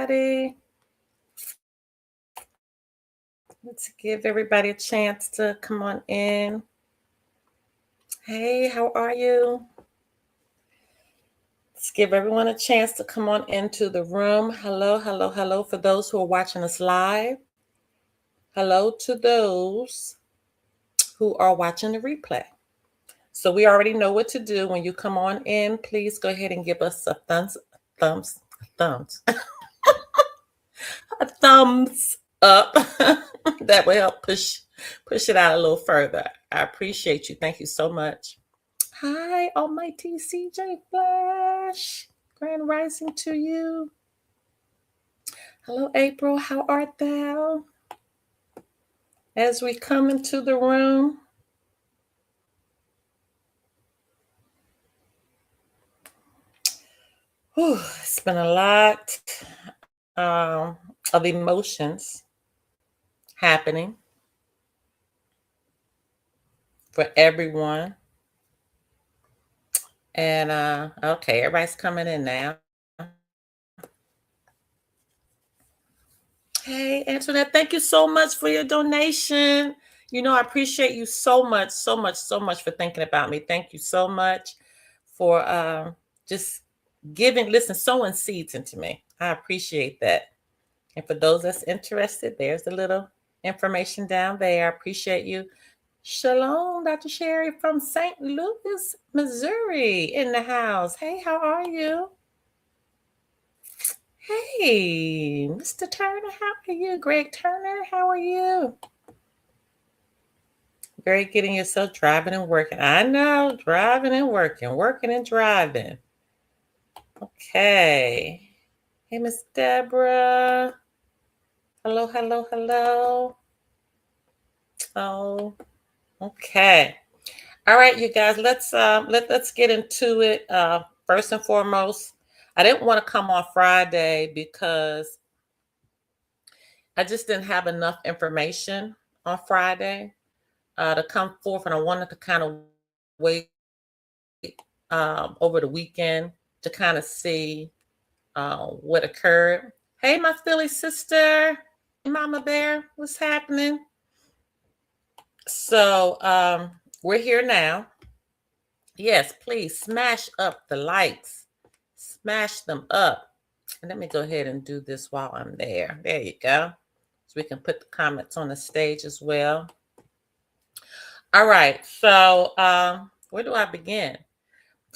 everybody. Let's give everybody a chance to come on in. Hey, how are you? Let's give everyone a chance to come on into the room. Hello, hello, hello for those who are watching us live. Hello to those who are watching the replay. So we already know what to do. When you come on in, please go ahead and give us a thumbs a thumbs up. That will help push it out a little further. I appreciate you. Thank you so much. Hi, Almighty CJ Flash. Grand rising to you. Hello, April. How art thou? As we come into the room, it's been a lot of emotions happening for everyone. And okay, everybody's coming in now. Hey, Antoinette, thank you so much for your donation. You know, I appreciate you so much for thinking about me. Thank you so much for just giving, sowing seeds into me. I appreciate that. And for those that's interested, there's a little information down there. I appreciate you. Shalom, Dr. Sherry from St. Louis, Missouri in the house. Hey, how are you? Hey, Mr. Turner, how are you? Greg Turner, how are you? Greg, getting yourself driving and working. I know, driving and working and driving. Okay. Hey, Miss Deborah. Hello, hello, hello. Oh, okay. All right, you guys, let's get into it. First and foremost, I didn't want to come on Friday because I just didn't have enough information on Friday to come forth, and I wanted to kind of wait over the weekend to kind of see what occurred. Hey, my Philly sister, Mama Bear, what's happening? So we're here now. Yes, please smash up the likes. Smash them up. And let me go ahead and do this while I'm there. There you go. So we can put the comments on the stage as well. All right. So where do I begin?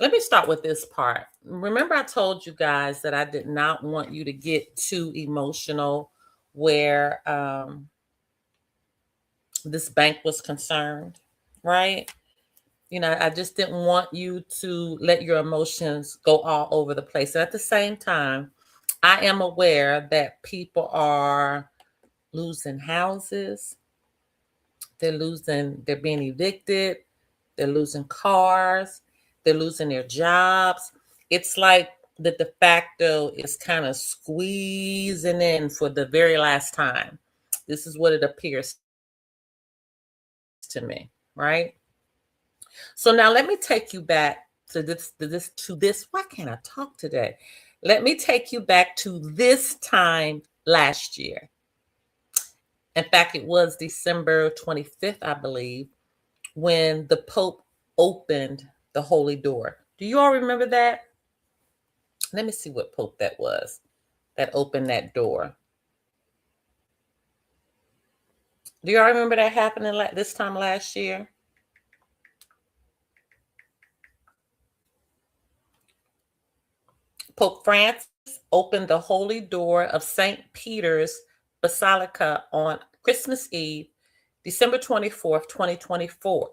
Let me start with this part. Remember, I told you guys that I did not want you to get too emotional where this bank was concerned, right? You know, I just didn't want you to let your emotions go all over the place. And at the same time, I am aware that people are losing houses. They're being evicted. They're losing cars. They're losing their jobs. It's like the de facto is kind of squeezing in for the very last time. This is what it appears to me, right? So now let me take you back to this. Why can't I talk today? Let me take you back to this time last year. In fact, it was December 25th, I believe, when the Pope opened the Holy Door. Do you all remember that? Let me see what Pope that was that opened that door. Do you all remember that happening this time last year? Pope Francis opened the Holy Door of St. Peter's Basilica on Christmas Eve, December 24th, 2024,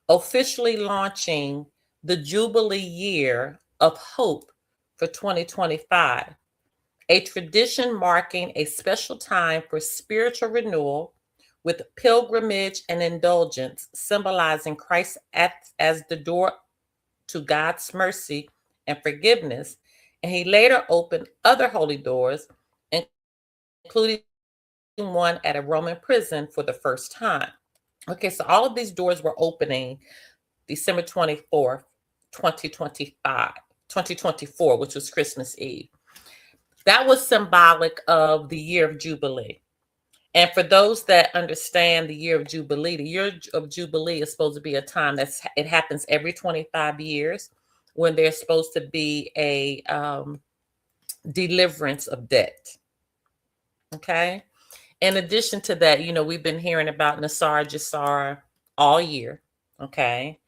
officially launching the Jubilee Year of Hope for 2025, a tradition marking a special time for spiritual renewal with pilgrimage and indulgence, symbolizing Christ as the door to God's mercy and forgiveness. And he later opened other holy doors, including one at a Roman prison for the first time. Okay, so all of these doors were opening December 24th, 2024, which was Christmas Eve. That was symbolic of the year of Jubilee. And for those that understand the year of Jubilee, the year of Jubilee is supposed to be a time it happens every 25 years when there's supposed to be a deliverance of debt. Okay. In addition to that, we've been hearing about Nasar Jasar all year. Okay.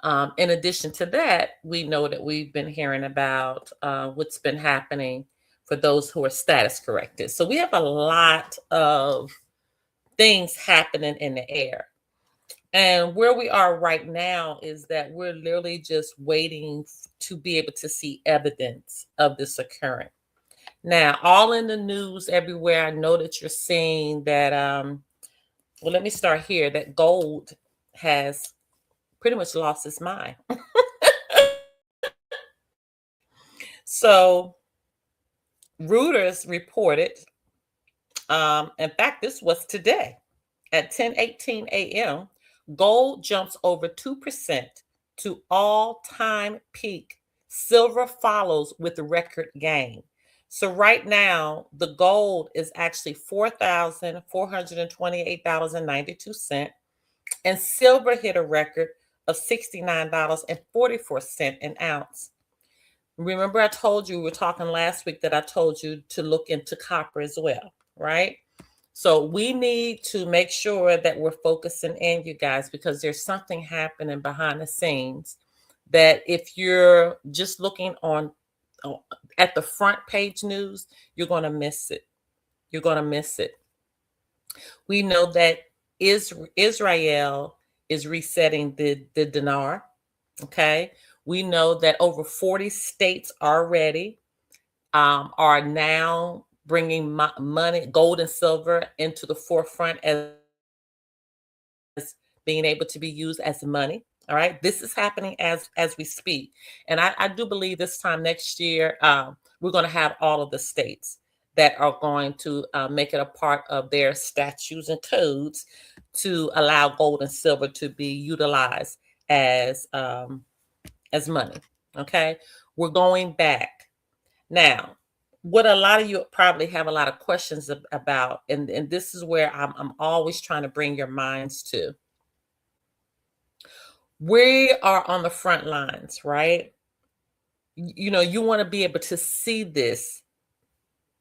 In addition to that, we know that we've been hearing about what's been happening for those who are status corrected. So we have a lot of things happening in the air. And where we are right now is that we're literally just waiting to be able to see evidence of this occurring. Now, all in the news everywhere, I know that you're seeing that, well, let me start here, that gold has pretty much lost its mind. So Reuters reported, in fact, this was today at 10:18 a.m., gold jumps over 2% to all-time peak. Silver follows with record gain. So right now, the gold is actually $4,428.92, and silver hit a record of $69.44 an ounce. Remember, I told you, we were talking last week that I told you to look into copper as well, right? So we need to make sure that we're focusing in, you guys, because there's something happening behind the scenes that if you're just looking at the front page news, you're going to miss it. You're going to miss it. We know that Israel is resetting the dinar. Okay. We know that over 40 states already are now bringing money, gold and silver, into the forefront as being able to be used as money. All right, this is happening as we speak, and I do believe this time next year we're going to have all of the states that are going to make it a part of their statutes and codes to allow gold and silver to be utilized as money. Okay, we're going back now. What a lot of you probably have a lot of questions about, and this is where I'm always trying to bring your minds to. We are on the front lines, right? You want to be able to see this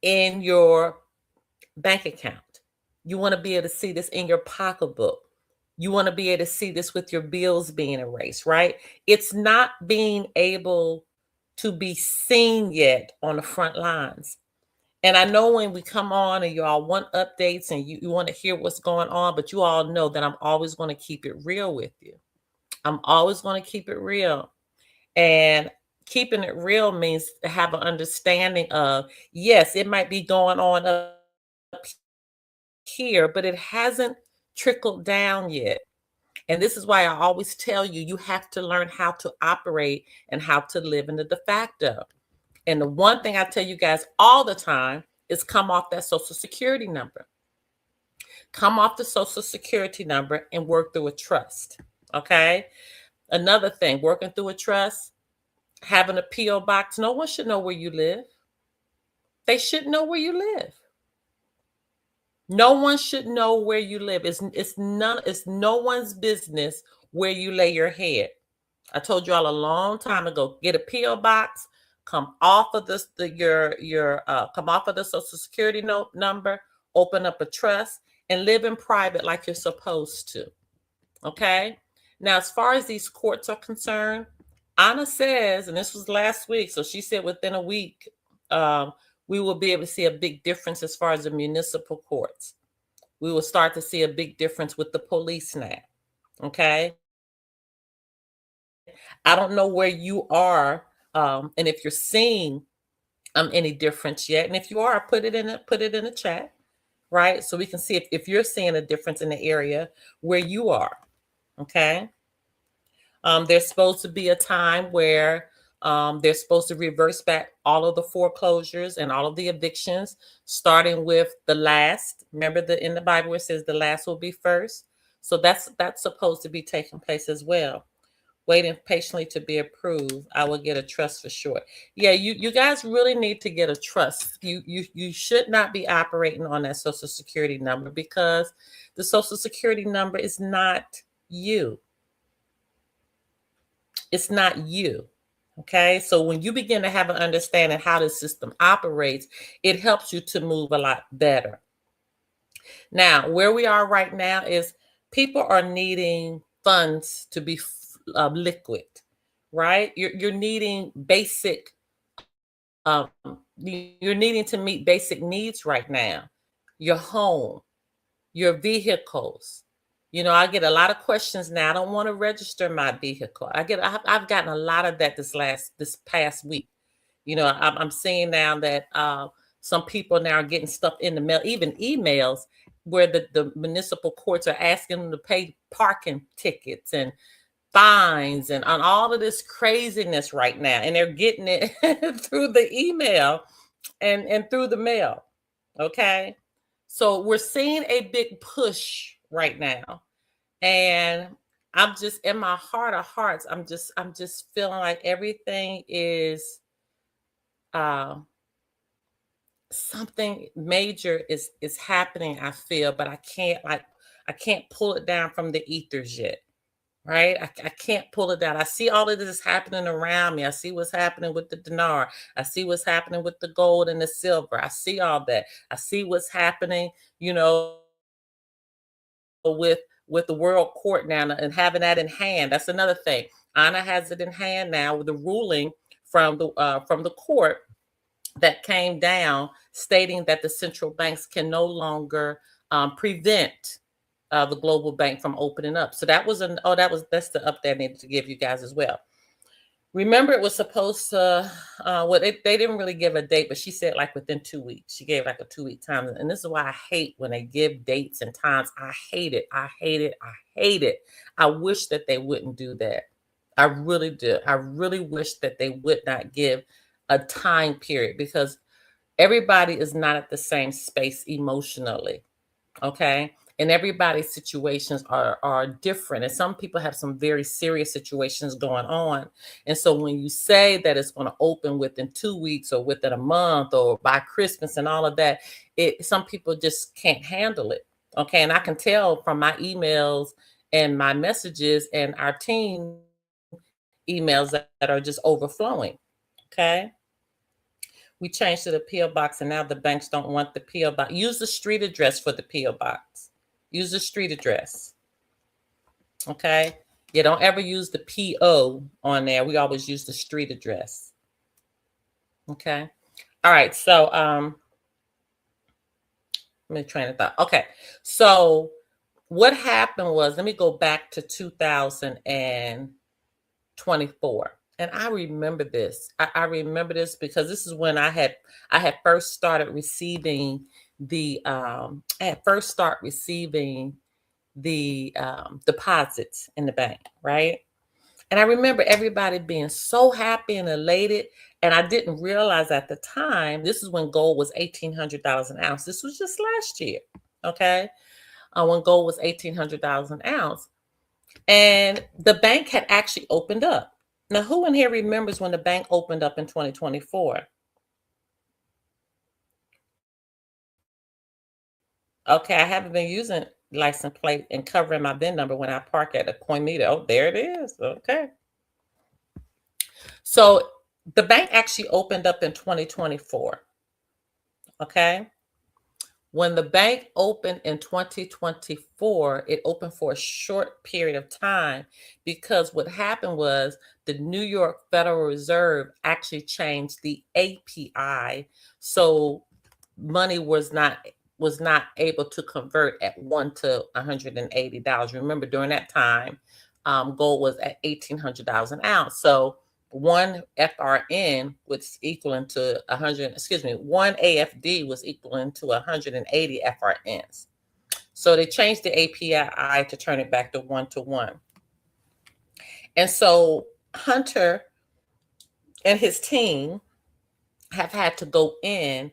in your bank account. You want to be able to see this in your pocketbook. You want to be able to see this with your bills being erased, right? It's not being able to be seen yet on the front lines. And I know when we come on and you all want updates and you want to hear what's going on, but you all know that I'm always going to keep it real with you. I'm always going to keep it real. And keeping it real means to have an understanding of, yes, it might be going on up here, but it hasn't trickled down yet. And this is why I always tell you, you have to learn how to operate and how to live in the de facto. And the one thing I tell you guys all the time is come off that Social Security number. Come off the Social Security number and work through a trust. Okay. Another thing, working through a trust, having a P.O. box. No one should know where you live. They should know where you live. No one should know where you live. It's no one's business where you lay your head. I told you all a long time ago, get a P.O. box, come off of come off of the Social Security number, open up a trust, and live in private like you're supposed to. Okay? Now, as far as these courts are concerned, Anna says, and this was last week, so she said within a week, we will be able to see a big difference as far as the municipal courts. We will start to see a big difference with the police now. Okay? I don't know where you are, and if you're seeing any difference yet. And if you are, put it in the chat, right? So we can see if you're seeing a difference in the area where you are. Okay. There's supposed to be a time where they're supposed to reverse back all of the foreclosures and all of the evictions, starting with the last. Remember in the Bible it says the last will be first. So that's supposed to be taking place as well. waiting patiently to be approved. I will get a trust for sure. Yeah, you guys really need to get a trust. You should not be operating on that social security number, because the social security number is not you. It's not you. Okay. So when you begin to have an understanding how the system operates, it helps you to move a lot better. Now, where we are right now is people are needing funds to be liquid, right? You're needing basic, um, you're needing to meet basic needs right now. Your home, your vehicles. You know, I get a lot of questions now. I don't want to register my vehicle. I've gotten a lot of that this past week. You know, I'm seeing now that some people now are getting stuff in the mail, even emails where the municipal courts are asking them to pay parking tickets and fines and on all of this craziness right now. And they're getting it through the email and through the mail. Okay. So we're seeing a big push right now. And I'm just, in my heart of hearts, I'm just feeling like everything is something major is happening, I feel, but I can't pull it down from the ethers yet. Right? I can't pull it down. I see all of this happening around me. I see what's happening with the dinar. I see what's happening with the gold and the silver. I see all that. I see what's happening, you know, with the world court now and having that in hand. That's another thing. Anna has it in hand now with the ruling from the court that came down stating that the central banks can no longer prevent the global bank from opening up. So that's the update I needed to give you guys as well. Remember, it was supposed to, they didn't really give a date, but she said like within 2 weeks. She gave like a 2-week time. And this is why I hate when they give dates and times. I hate it. I hate it. I hate it. I wish that they wouldn't do that. I really do. I really wish that they would not give a time period, because everybody is not at the same space emotionally. Okay. And everybody's situations are different. And some people have some very serious situations going on. And so when you say that it's going to open within 2 weeks or within a month or by Christmas and all of that, some people just can't handle it. Okay. And I can tell from my emails and my messages and our team emails that are just overflowing. Okay. We changed to the P.O. box, and now the banks don't want the P.O. box. Use the street address for the P.O. box. Use the street address. Okay. You don't ever use the P.O. on there. We always use the street address. Okay. All right. So let me train of thought. Okay. So what happened was, let me go back to 2024. And I remember this. I remember this because this is when I had first started receiving the deposits in the bank, right? And I remember everybody being so happy and elated. And I didn't realize at the time, this is when gold was $1,800 an ounce. This was just last year, okay? When gold was $1,800 an ounce. And the bank had actually opened up. Now, who in here remembers when the bank opened up in 2024? Okay, I haven't been using license plate and covering my VIN number when I park at a coin meter. Oh, there it is. Okay. So the bank actually opened up in 2024. Okay. When the bank opened in 2024, it opened for a short period of time because what happened was the New York Federal Reserve actually changed the API. So money was not able to convert at $1 to $180. Remember, during that time, gold was at $1,800 an ounce. So one FRN was equaling to 100, one AFD was equaling to 180 FRNs. So they changed the API to turn it back to 1-to-1. And so Hunter and his team have had to go in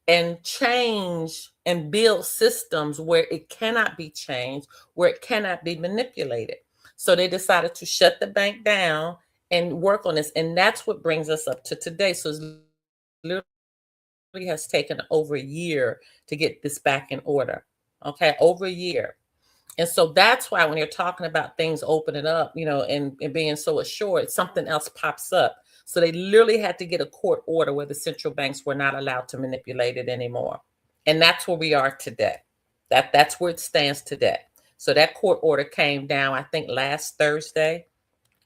and change and build systems where it cannot be changed, where it cannot be manipulated. So they decided to shut the bank down and work on this. And that's what brings us up to today. So it's literally has taken over a year to get this back in order. Okay, over a year. And so that's why when you're talking about things opening up, and being so assured, something else pops up. So they literally had to get a court order where the central banks were not allowed to manipulate it anymore. And that's where we are today. That's where it stands today. So that court order came down, I think, last Thursday.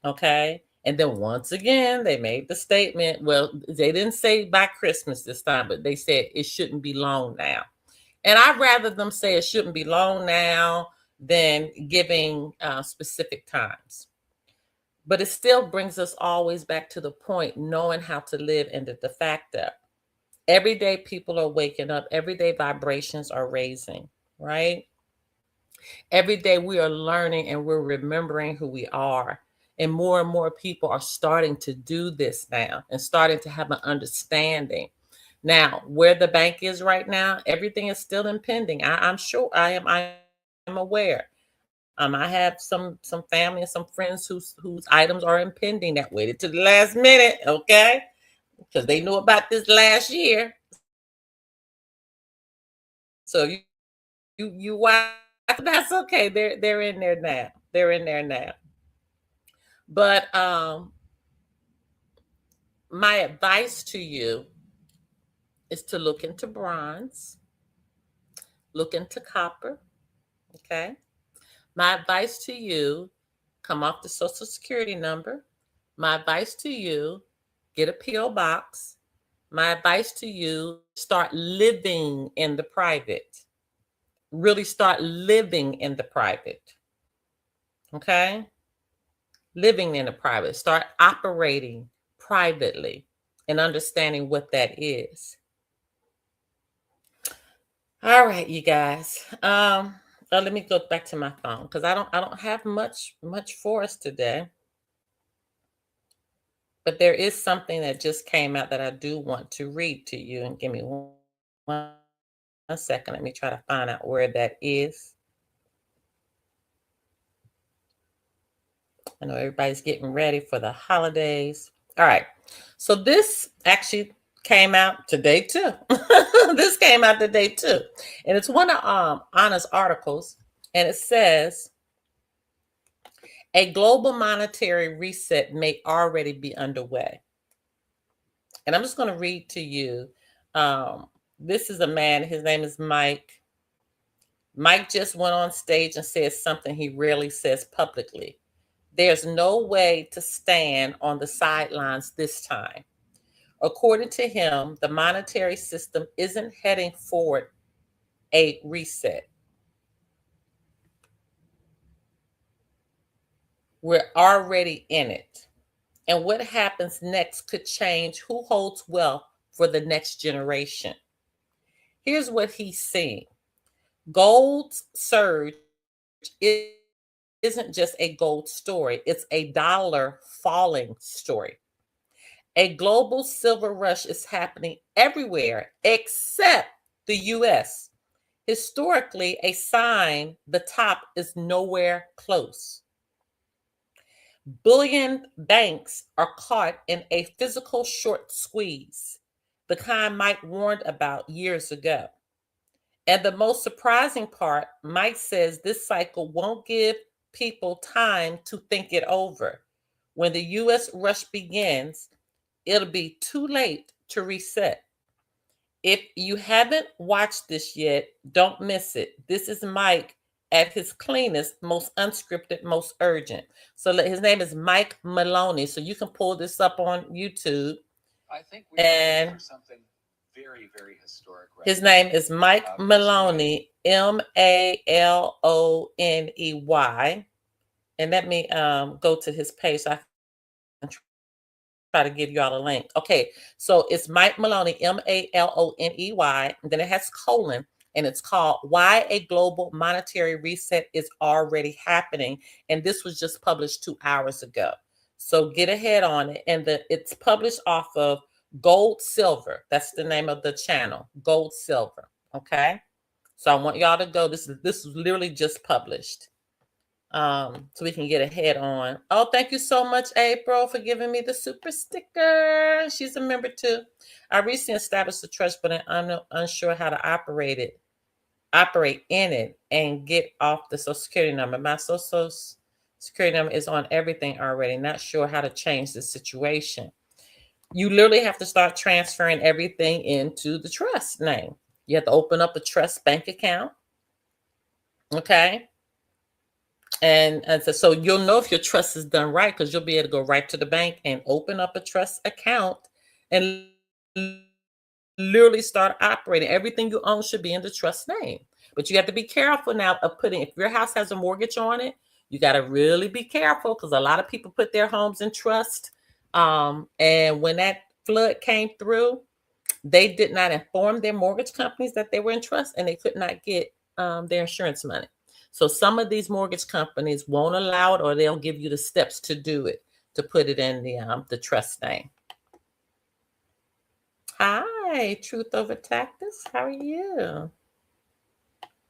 Okay. And then once again, they made the statement. Well, they didn't say by Christmas this time, but they said it shouldn't be long now. And I'd rather them say it shouldn't be long now than giving specific times. But it still brings us always back to the point, knowing how to live in the de facto. Every day people are waking up. Every day vibrations are raising, right? Every day we are learning and we're remembering who we are. And more people are starting to do this now and starting to have an understanding. Now, where the bank is right now, everything is still impending. I'm sure I'm aware. I have some family and some friends whose items are impending that waited to the last minute, okay? Because they knew about this last year. So you watch. That's okay. They're in there now. They're in there now. But my advice to you is to look into bronze, look into copper. Okay. My advice to you, come off the Social Security number. My advice to you, get a P.O. box. My advice to you, start living in the private. Really start living in the private. Okay? Living in the private. Start operating privately and understanding what that is. All right, you guys. Let me go back to my phone because I don't have much for us today. But there is something that just came out that I do want to read to you. And give me one second. Let me try to find out where that is. I know everybody's getting ready for the holidays. All right. So this actually came out today too. This came out today too. And it's one of Anna's articles. And it says, a global monetary reset may already be underway. And I'm just going to read to you. This is a man. His name is Mike. Mike just went on stage and said something he rarely says publicly. There's no way to stand on the sidelines this time. According to him, the monetary system isn't heading forward a reset. We're already in it. And what happens next could change who holds wealth for the next generation. Here's what he's saying. Gold's surge isn't just a gold story, it's a dollar falling story. A global silver rush is happening everywhere except the US. Historically, a sign the top is nowhere close. Bullion banks are caught in a physical short squeeze, the kind Mike warned about years ago. And the most surprising part, Mike says this cycle won't give people time to think it over. When the US rush begins, it'll be too late to reset. If you haven't watched this yet, don't miss it. This is Mike at his cleanest, most unscripted, most urgent. So his name is Mike Maloney. So you can pull this up on YouTube. I think we're ready for something very, very historic. Right? His name is Mike Maloney, Maloney. And let me go to his page so I can try to give you all a link. Okay, so it's Mike Maloney, Maloney, and then it has colon, and it's called Why a Global Monetary Reset is Already Happening. And this was just published 2 hours ago. So get ahead on it. And it's published off of Gold Silver. That's the name of the channel, Gold Silver. Okay. So I want y'all to go. This was literally just published. so we can get ahead on. Oh, thank you so much, April, for giving me the super sticker. She's a member too. I recently established a trust, but I'm unsure how to operate in it and get off the Social Security number. My Social Security number is on everything already. Not sure how to change the situation. You literally have to start transferring everything into the trust name. You have to open up a trust bank account. Okay. And so you'll know if your trust is done right because you'll be able to go right to the bank and open up a trust account and literally start operating. Everything you own should be in the trust name. But you have to be careful now of putting, if your house has a mortgage on it, you got to really be careful because a lot of people put their homes in trust. And when that flood came through, they did not inform their mortgage companies that they were in trust and they could not get their insurance money. So some of these mortgage companies won't allow it, or they'll give you the steps to do it, to put it in the trust name. Hi, Truth Over Tactics. How are you?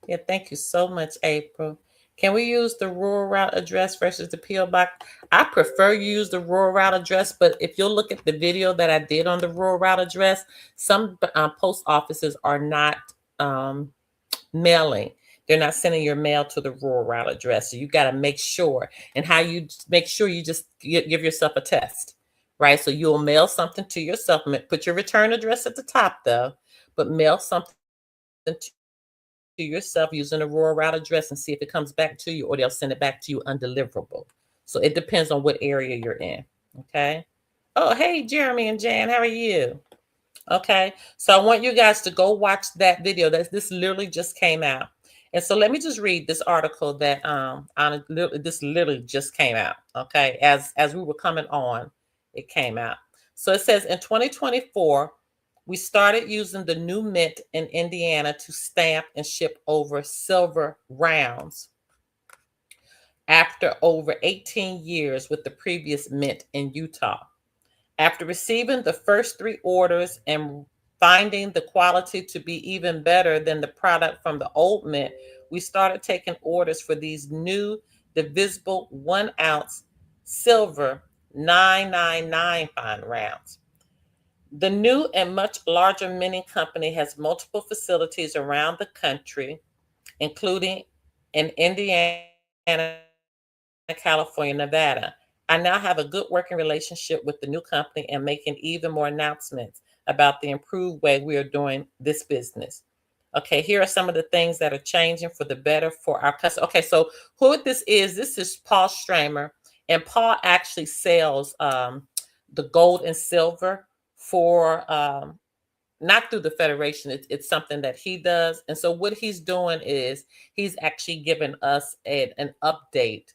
Yeah, thank you so much, April. Can we use the rural route address versus the P.O. box? I prefer you use the rural route address, but if you'll look at the video that I did on the rural route address, some post offices are not mailing. They're not sending your mail to the rural route address. So you got to make sure. And how you make sure you just give yourself a test, right? So you'll mail something to yourself. Put your return address at the top, though, but mail something to yourself using a rural route address and see if it comes back to you, or they'll send it back to you undeliverable. So it depends on what area you're in. Okay. Oh, hey, Jeremy and Jan, how are you? Okay. So I want you guys to go watch that video. This literally just came out. And so let me just read this article that this literally just came out. Okay. As we were coming on, it came out. So it says in 2024, we started using the new mint in Indiana to stamp and ship over silver rounds after over 18 years with the previous mint in Utah. After receiving the first 3 orders and finding the quality to be even better than the product from the old mint, we started taking orders for these new divisible 1-ounce silver 999 fine rounds. The new and much larger minting company has multiple facilities around the country, including in Indiana, California, Nevada. I now have a good working relationship with the new company and making even more announcements about the improved way we are doing this business. Okay, here are some of the things that are changing for the better for our customers. Okay, so who this is Paul Stramer, and Paul actually sells the gold and silver for not through the Federation. It's something that he does. And so what he's doing is he's actually giving us an update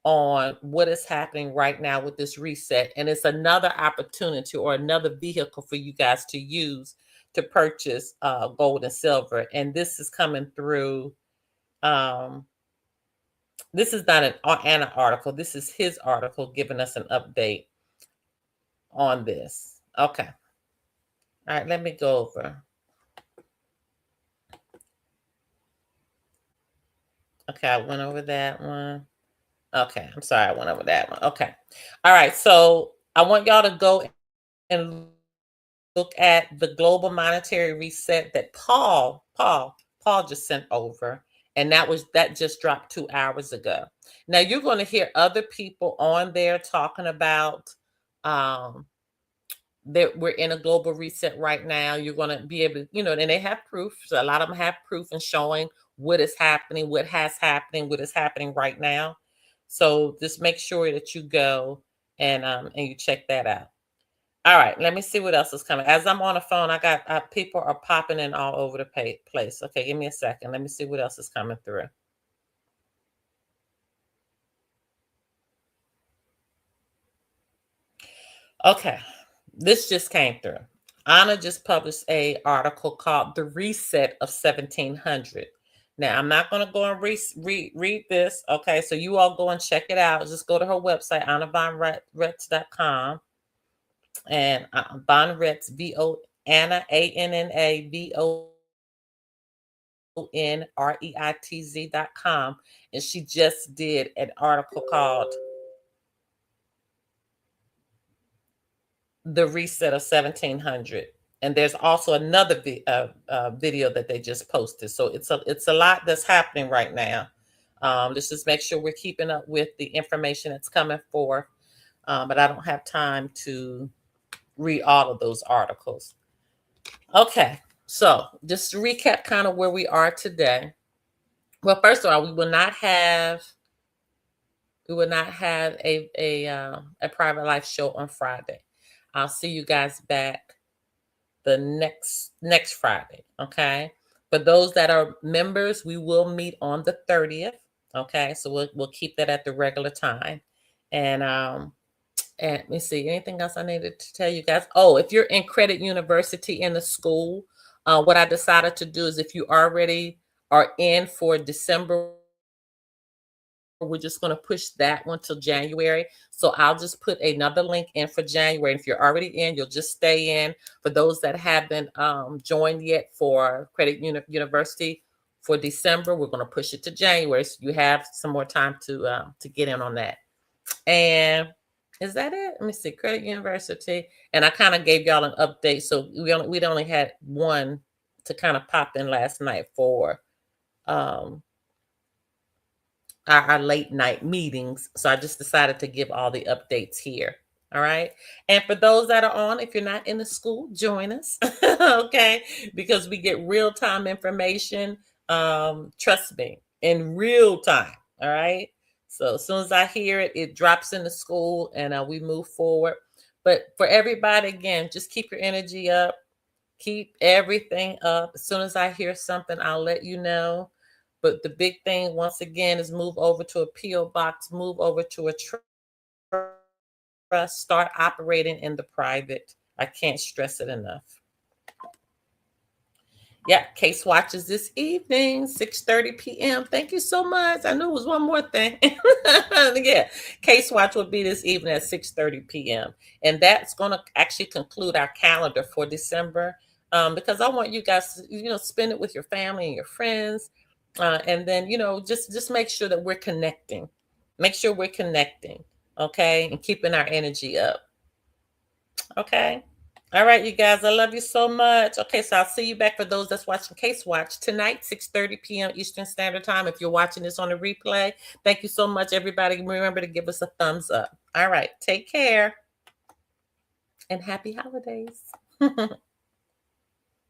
on what is happening right now with this reset. And it's another opportunity or another vehicle for you guys to use to purchase gold and silver. And this is coming through. This is not an Anna article. This is his article giving us an update on this. Okay. All right, let me go over. Okay, I went over that one. Okay, I'm sorry, I went over that one. Okay. All right, so I want y'all to go and look at the global monetary reset that Paul just sent over. And that just dropped 2 hours ago. Now you're going to hear other people on there talking about that we're in a global reset right now. You're going to be able to, and they have proof. So a lot of them have proof and showing what is happening, what has happened, what is happening right now. So just make sure that you go and you check that out. All right, let me see what else is coming. As I'm on the phone, I got people are popping in all over the place. Okay, give me a second. Let me see what else is coming through. Okay, this just came through. Anna just published a article called "The Reset of 1700." Now, I'm not going to go and read this. Okay, so you all go and check it out. Just go to her website, AnnaVonRetz.com. And Von Retz, Anna, ANNA, VONRETZ.com. ONREITZ.com, and she just did an article called The Reset of 1700. And there's also another video that they just posted. So it's a lot that's happening right now. Let's just make sure we're keeping up with the information that's coming forth. But I don't have time to read all of those articles. Okay, so just to recap kind of where we are today. Well, first of all, we will not have a private life show on Friday. I'll see you guys back the next Friday. Okay. For those that are members, we will meet on the 30th. Okay. So we'll keep that at the regular time. And let me see, anything else I needed to tell you guys? Oh, if you're in Credit University in the school, what I decided to do is if you already are in for December, we're just going to push that one till January. So I'll just put another link in for January. If you're already in, you'll just stay in. For those that haven't joined yet for Credit University for December, we're going to push it to January. So you have some more time to get in on that. And is that it? Let me see. Credit University. And I kind of gave y'all an update. So we'd only had one to kind of pop in last night for our late night meetings. So I just decided to give all the updates here. All right. And for those that are on, if you're not in the school, join us. Okay. Because we get real time information. Trust me, in real time. All right. So as soon as I hear it, it drops in the school and we move forward. But for everybody, again, just keep your energy up. Keep everything up. As soon as I hear something, I'll let you know. But the big thing, once again, is move over to a P.O. box, move over to a trust, start operating in the private. I can't stress it enough. Yeah, Case Watches this evening, 6:30 p.m. Thank you so much. I knew it was one more thing. Yeah, Case Watch will be this evening at 6:30 p.m. And that's going to actually conclude our calendar for December because I want you guys to, spend it with your family and your friends. And then, just make sure that we're connecting. Make sure we're connecting, okay? And keeping our energy up, okay? All right, you guys, I love you so much. Okay, so I'll see you back for those that's watching Case Watch tonight, 6:30 p.m. Eastern Standard Time. If you're watching this on the replay, thank you so much, everybody. Remember to give us a thumbs up. All right, take care and happy holidays.